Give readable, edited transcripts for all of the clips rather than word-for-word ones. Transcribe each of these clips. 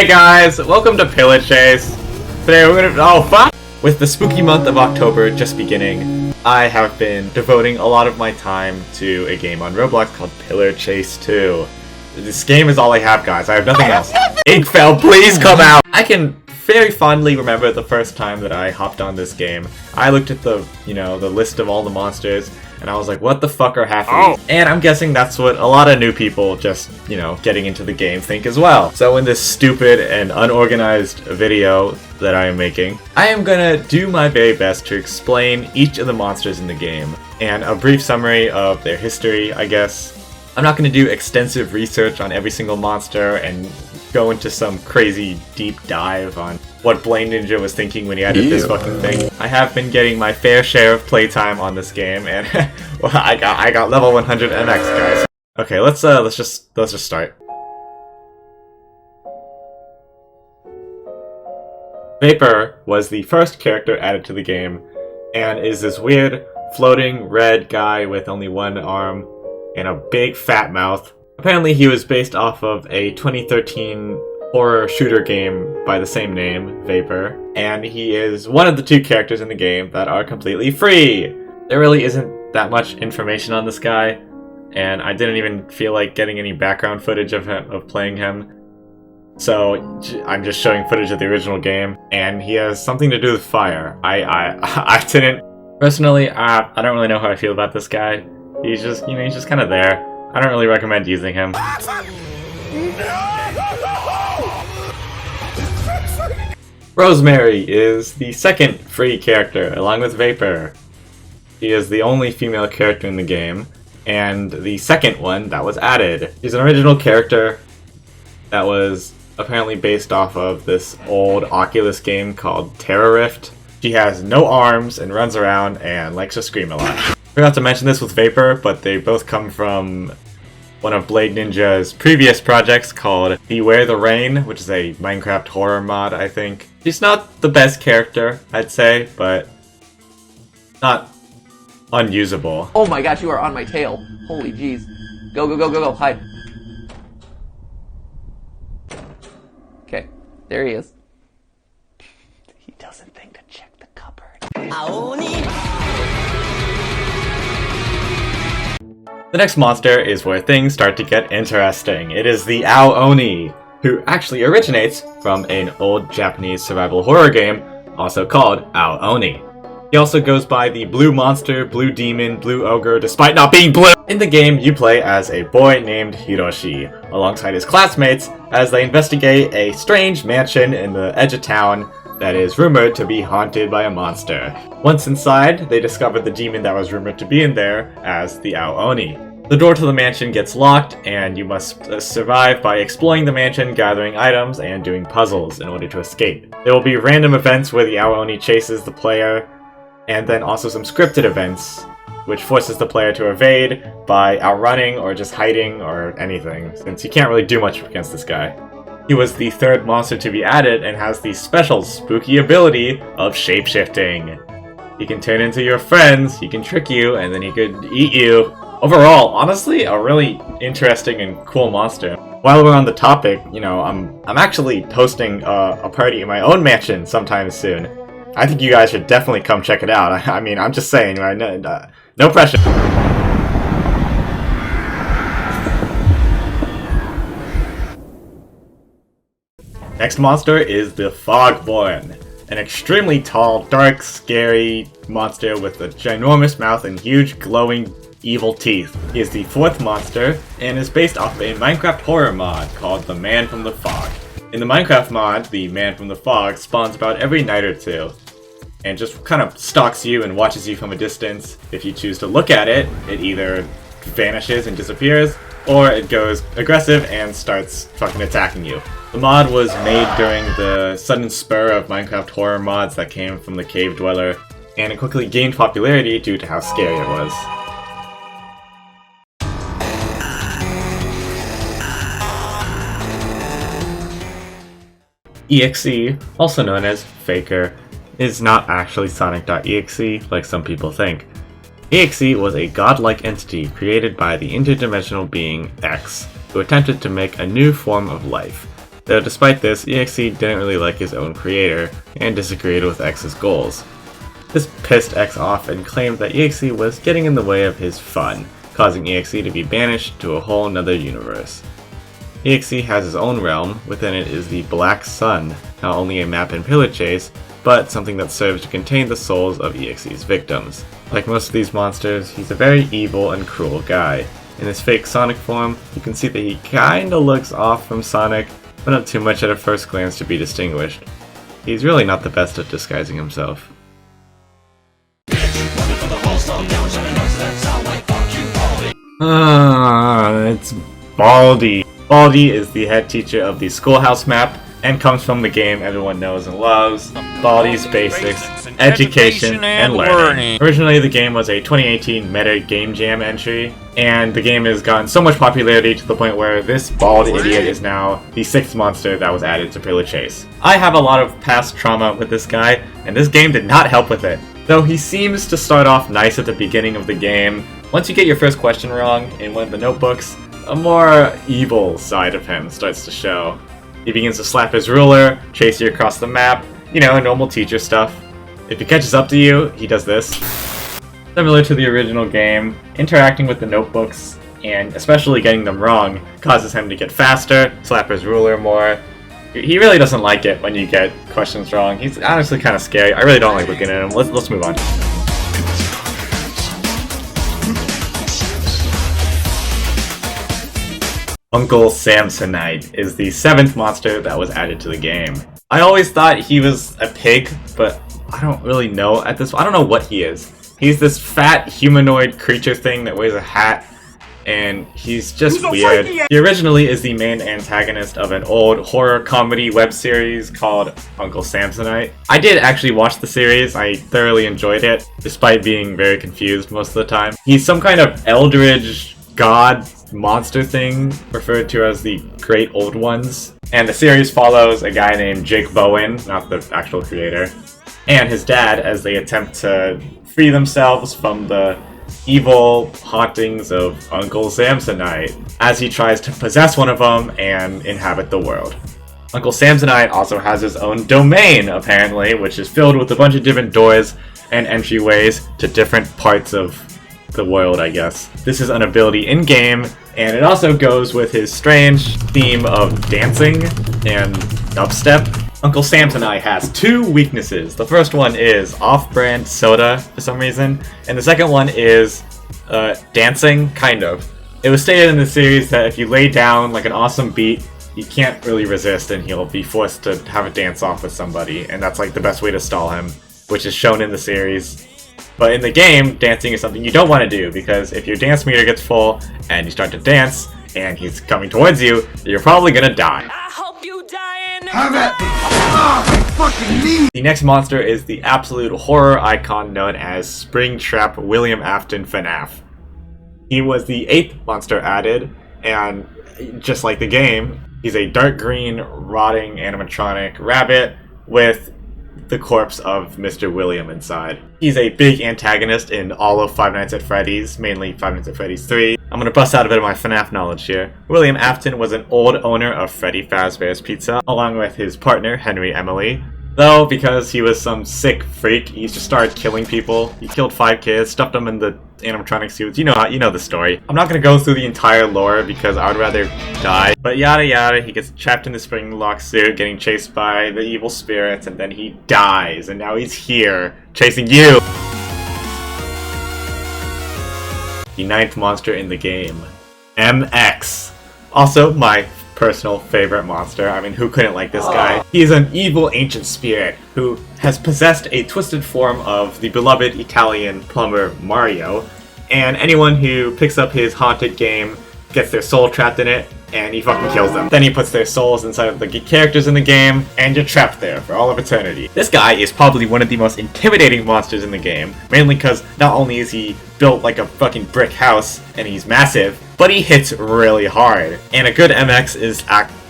Hey guys, welcome to Pillar Chase. Today we're gonna With the spooky month of October just beginning, I have been devoting a lot of my time to a game on Roblox called Pillar Chase 2. This game is all I have, guys. I have nothing else. Inkfell, please come out! I can very fondly remember the first time that I hopped on this game. I looked at the list of all the monsters, and I was like, what the fuck are half of these? And I'm guessing that's what a lot of new people just, getting into the game think as well. So in this stupid and unorganized video that I am making, I am gonna do my very best to explain each of the monsters in the game, and a brief summary of their history, I guess. I'm not gonna do extensive research on every single monster and go into some crazy deep dive on what Blade Ninja was thinking when he added this fucking thing. I have been getting my fair share of playtime on this game, and well, I got level 100 MX, guys. Okay, let's just start. Vapor was the first character added to the game, and is this weird floating red guy with only one arm and a big fat mouth. Apparently he was based off of a 2013 horror shooter game by the same name, Vapor, and he is one of the two characters in the game that are completely free! There really isn't that much information on this guy, and I didn't even feel like getting any background footage of playing him. So I'm just showing footage of the original game, and he has something to do with fire. I didn't... Personally, I don't really know how I feel about this guy. He's just, he's just kind of there. I don't really recommend using him. Rosemary is the second free character, along with Vapor. She is the only female character in the game, and the second one that was added. She's an original character that was apparently based off of this old Oculus game called Terror Rift. She has no arms and runs around and likes to scream a lot. Forgot to mention this with Vapor, but they both come from one of Blade Ninja's previous projects called Beware the Rain, which is a Minecraft horror mod, I think. She's not the best character, I'd say, but not unusable. Oh my gosh, you are on my tail. Holy jeez. Go, go, go, go, go, hide. Okay, there he is. He doesn't think to check the cupboard. The next monster is where things start to get interesting. It is the Ao Oni, who actually originates from an old Japanese survival horror game, also called Ao Oni. He also goes by the Blue Monster, Blue Demon, Blue Ogre, despite not being blue! In the game, you play as a boy named Hiroshi, alongside his classmates, as they investigate a strange mansion in the edge of town that is rumored to be haunted by a monster. Once inside, they discover the demon that was rumored to be in there as the Ao Oni. The door to the mansion gets locked, and you must survive by exploring the mansion, gathering items, and doing puzzles in order to escape. There will be random events where the Ao Oni chases the player, and then also some scripted events, which forces the player to evade by outrunning or just hiding or anything, since you can't really do much against this guy. He was the third monster to be added and has the special spooky ability of shapeshifting. He can turn into your friends, he can trick you, and then he could eat you. Overall, honestly, a really interesting and cool monster. While we're on the topic, I'm actually hosting a party in my own mansion sometime soon. I think you guys should definitely come check it out. I mean, I'm just saying, right? No pressure. Next monster is the Fogborn, an extremely tall, dark, scary monster with a ginormous mouth and huge, glowing, evil teeth. He is the fourth monster, and is based off of a Minecraft horror mod called The Man from the Fog. In the Minecraft mod, the Man from the Fog spawns about every night or two, and just kind of stalks you and watches you from a distance. If you choose to look at it, it either vanishes and disappears, or it goes aggressive and starts fucking attacking you. The mod was made during the sudden spur of Minecraft horror mods that came from the Cave Dweller, and it quickly gained popularity due to how scary it was. EXE, also known as Faker, is not actually Sonic.exe like some people think. EXE was a godlike entity created by the interdimensional being X, who attempted to make a new form of life. Though despite this, EXE didn't really like his own creator, and disagreed with X's goals. This pissed X off and claimed that EXE was getting in the way of his fun, causing EXE to be banished to a whole nother universe. EXE has his own realm. Within it is the Black Sun, not only a map and pillar chase, but something that serves to contain the souls of EXE's victims. Like most of these monsters, he's a very evil and cruel guy. In his fake Sonic form, you can see that he kinda looks off from Sonic, but not too much at a first glance to be distinguished. He's really not the best at disguising himself. It's Baldi. Baldi is the head teacher of the Schoolhouse map, and comes from the game everyone knows and loves, Baldi's Basics, Education and Learning. Originally, the game was a 2018 Meta Game Jam entry, and the game has gotten so much popularity to the point where this bald idiot is now the 6th monster that was added to Pillar Chase. I have a lot of past trauma with this guy, and this game did not help with it. Though he seems to start off nice at the beginning of the game, once you get your first question wrong in one of the notebooks, a more evil side of him starts to show. He begins to slap his ruler, chase you across the map, normal teacher stuff. If he catches up to you, he does this. Similar to the original game, interacting with the notebooks, and especially getting them wrong, causes him to get faster, slap his ruler more. He really doesn't like it when you get questions wrong. He's honestly kind of scary. I really don't like looking at him. Let's move on. Uncle Samsonite is the 7th monster that was added to the game. I always thought he was a pig, but I don't really know at this point. I don't know what he is. He's this fat humanoid creature thing that wears a hat, and he's just weird. He originally is the main antagonist of an old horror comedy web series called Uncle Samsonite. I did actually watch the series. I thoroughly enjoyed it, despite being very confused most of the time. He's some kind of eldritch god monster thing, referred to as the Great Old Ones. And the series follows a guy named Jake Bowen, not the actual creator, and his dad as they attempt to free themselves from the evil hauntings of Uncle Samsonite, as he tries to possess one of them and inhabit the world. Uncle Samsonite also has his own domain, apparently, which is filled with a bunch of different doors and entryways to different parts of the world, I guess. This is an ability in-game, and it also goes with his strange theme of dancing and dubstep. Uncle Samsonite has 2 weaknesses. The first one is off-brand soda, for some reason, and the second one is dancing, kind of. It was stated in the series that if you lay down like an awesome beat, you can't really resist and he'll be forced to have a dance-off with somebody, and that's like the best way to stall him, which is shown in the series. But in the game, dancing is something you don't want to do, because if your dance meter gets full and you start to dance and he's coming towards you, you're probably gonna die. I hope you die in The next monster is the absolute horror icon known as Springtrap William Afton FNAF. He was the 8th monster added, and just like the game, he's a dark green, rotting animatronic rabbit with the corpse of Mr. William inside. He's a big antagonist in all of Five Nights at Freddy's, mainly Five Nights at Freddy's 3. I'm gonna bust out a bit of my FNAF knowledge here. William Afton was an old owner of Freddy Fazbear's Pizza, along with his partner, Henry Emily. Though, because he was some sick freak, he just started killing people. He killed 5 kids, stuffed them in the animatronic suits. You know the story. I'm not gonna go through the entire lore because I would rather die. But yada yada, he gets trapped in the spring lock suit, getting chased by the evil spirits, and then he dies, and now he's here, chasing you! The 9th monster in the game, MX. Also, my personal favorite monster. I mean, who couldn't like this guy? He is an evil ancient spirit who has possessed a twisted form of the beloved Italian plumber Mario, and anyone who picks up his haunted game gets their soul trapped in it, and he fucking kills them. Then he puts their souls inside of the characters in the game, and you're trapped there for all of eternity. This guy is probably one of the most intimidating monsters in the game, mainly because not only is he built like a fucking brick house, and he's massive, but he hits really hard. And a good MX is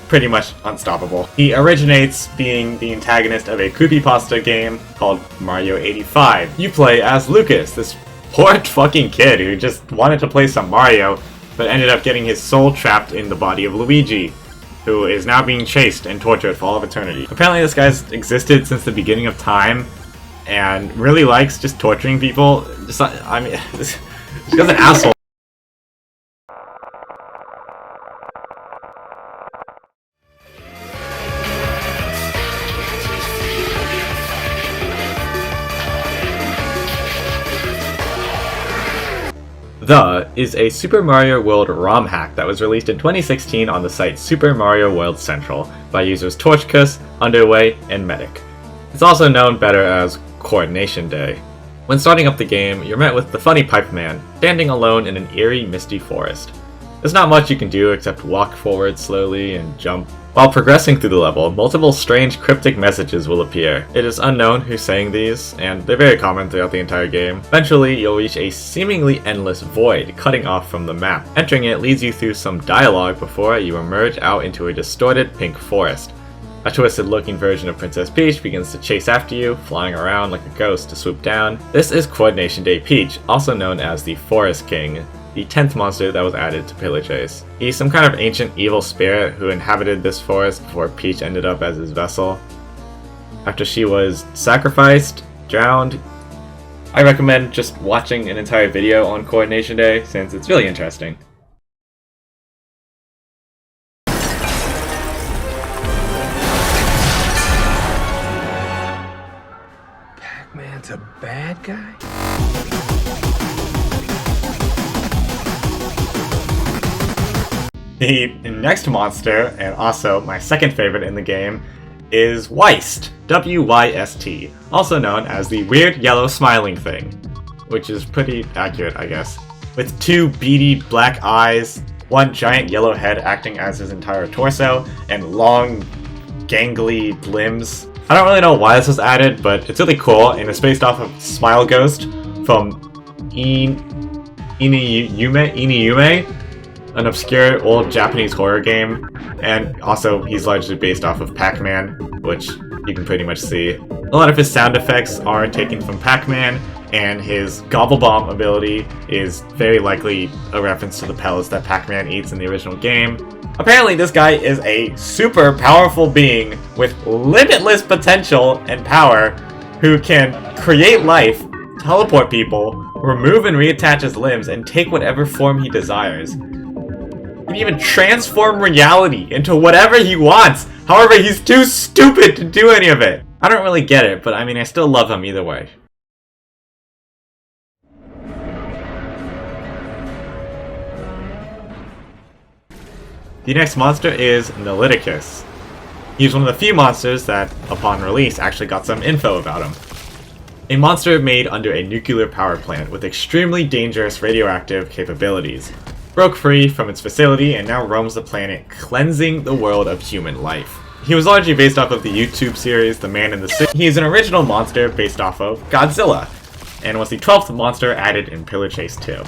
pretty much unstoppable. He originates being the antagonist of a creepypasta game called Mario 85. You play as Lucas, this poor fucking kid who just wanted to play some Mario, but ended up getting his soul trapped in the body of Luigi. who is now being chased and tortured for all of eternity. Apparently this guy's existed since the beginning of time, and really likes just torturing people. This guy's an asshole. The is a Super Mario World ROM hack that was released in 2016 on the site Super Mario World Central by users Torchcus, Underway, and Medic. It's also known better as Coordination Day. When starting up the game, you're met with the funny Pipe Man, standing alone in an eerie, misty forest. There's not much you can do except walk forward slowly and jump. While progressing through the level, multiple strange cryptic messages will appear. It is unknown who's saying these, and they're very common throughout the entire game. Eventually, you'll reach a seemingly endless void cutting off from the map. Entering it leads you through some dialogue before you emerge out into a distorted pink forest. A twisted-looking version of Princess Peach begins to chase after you, flying around like a ghost to swoop down. This is Coordination Day Peach, also known as the Forest King, the 10th monster that was added to Pillar Chase. He's some kind of ancient evil spirit who inhabited this forest before Peach ended up as his vessel. After she was sacrificed, drowned. I recommend just watching an entire video on Coordination Day since it's really interesting. Pac-Man's a bad guy? The next monster, and also my second favorite in the game, is WYST, W-Y-S-T, also known as the weird yellow smiling thing, which is pretty accurate, I guess. With two beady black eyes, one giant yellow head acting as his entire torso, and long, gangly limbs. I don't really know why this was added, but it's really cool, and it's based off of Smile Ghost from Inuyume, an obscure old Japanese horror game, and also he's largely based off of Pac-Man, which you can pretty much see. A lot of his sound effects are taken from Pac-Man, and his Gobble Bomb ability is very likely a reference to the pellets that Pac-Man eats in the original game. Apparently this guy is a super powerful being with limitless potential and power who can create life, teleport people, remove and reattach his limbs, and take whatever form he desires. He can even transform reality into whatever he wants. However, he's too stupid to do any of it. I don't really get it, but I mean, I still love him either way. The next monster is Niloticus. He's one of the few monsters that, upon release, actually got some info about him. A monster made under a nuclear power plant with extremely dangerous radioactive capabilities. Broke free from its facility and now roams the planet, cleansing the world of human life. He was largely based off of the YouTube series The Man in the Sea. He is an original monster based off of Godzilla, and was the 12th monster added in Pillar Chase 2.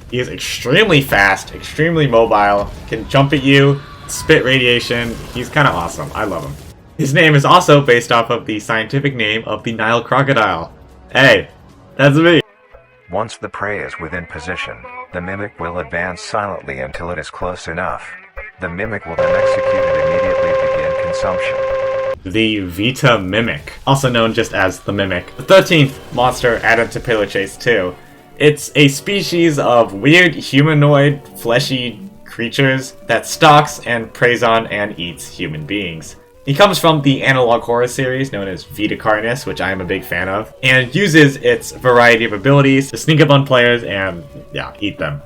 He is extremely fast, extremely mobile, can jump at you, spit radiation. He's kind of awesome. I love him. His name is also based off of the scientific name of the Nile crocodile. Hey, that's me. Once the prey is within position, the mimic will advance silently until it is close enough. The mimic will then execute and immediately begin consumption. The Vita Mimic, also known just as the Mimic, the 13th monster added to Pillar Chase 2. It's a species of weird humanoid, fleshy creatures that stalks and preys on and eats human beings. He comes from the analog horror series known as Vita Carnis, which I am a big fan of, and uses its variety of abilities to sneak up on players and, eat them.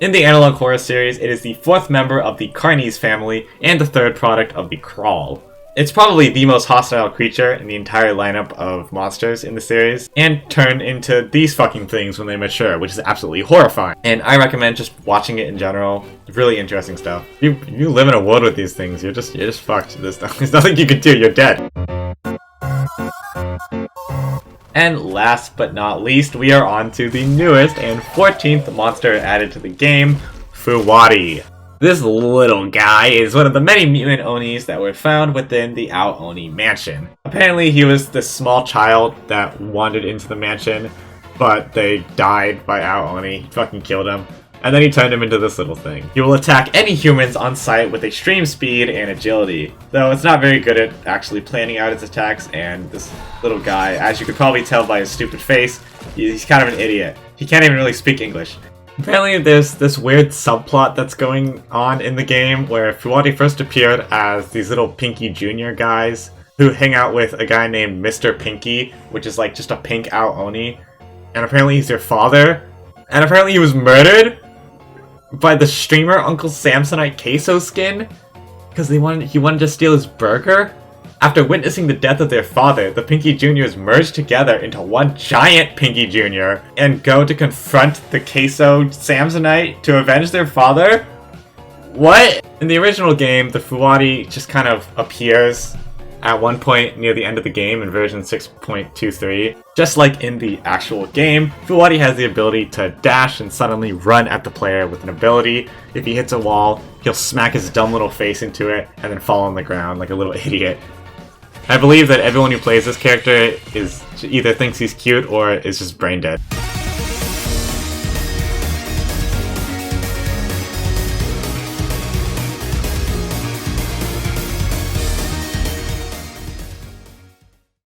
In the analog horror series, it is the 4th member of the Carnis family and the 3rd product of the Crawl. It's probably the most hostile creature in the entire lineup of monsters in the series, and turn into these fucking things when they mature, which is absolutely horrifying. And I recommend just watching it in general. Really interesting stuff. You live in a world with these things, you're just fucked. There's nothing you can do, you're dead. And last but not least, we are on to the newest and 14th monster added to the game, Fuwatti. This little guy is one of the many mutant Onis that were found within the Ao Oni mansion. Apparently he was this small child that wandered into the mansion, but they died by Ao Oni. He fucking killed him. and then he turned him into this little thing. He will attack any humans on sight with extreme speed and agility, though it's not very good at actually planning out his attacks, and this little guy, as you could probably tell by his stupid face, he's kind of an idiot. He can't even really speak English. Apparently there's this weird subplot that's going on in the game where Fuwatti first appeared as these little Pinky Jr. guys who hang out with a guy named Mr. Pinky, which is like just a pink Ao Oni, and apparently he's their father, and apparently he was murdered by the streamer Uncle Samsonite queso skin because he wanted to steal his burger. After witnessing the death of their father, the Pinky Juniors merge together into one giant Pinky Junior and go to confront the queso Samsonite to avenge their father? What? In the original game, the Fuwatti just kind of appears at one point near the end of the game in version 6.23. Just like in the actual game, Fuwatti has the ability to dash and suddenly run at the player with an ability. If he hits a wall, he'll smack his dumb little face into it and then fall on the ground like a little idiot. I believe that everyone who plays this character either thinks he's cute or is just brain dead.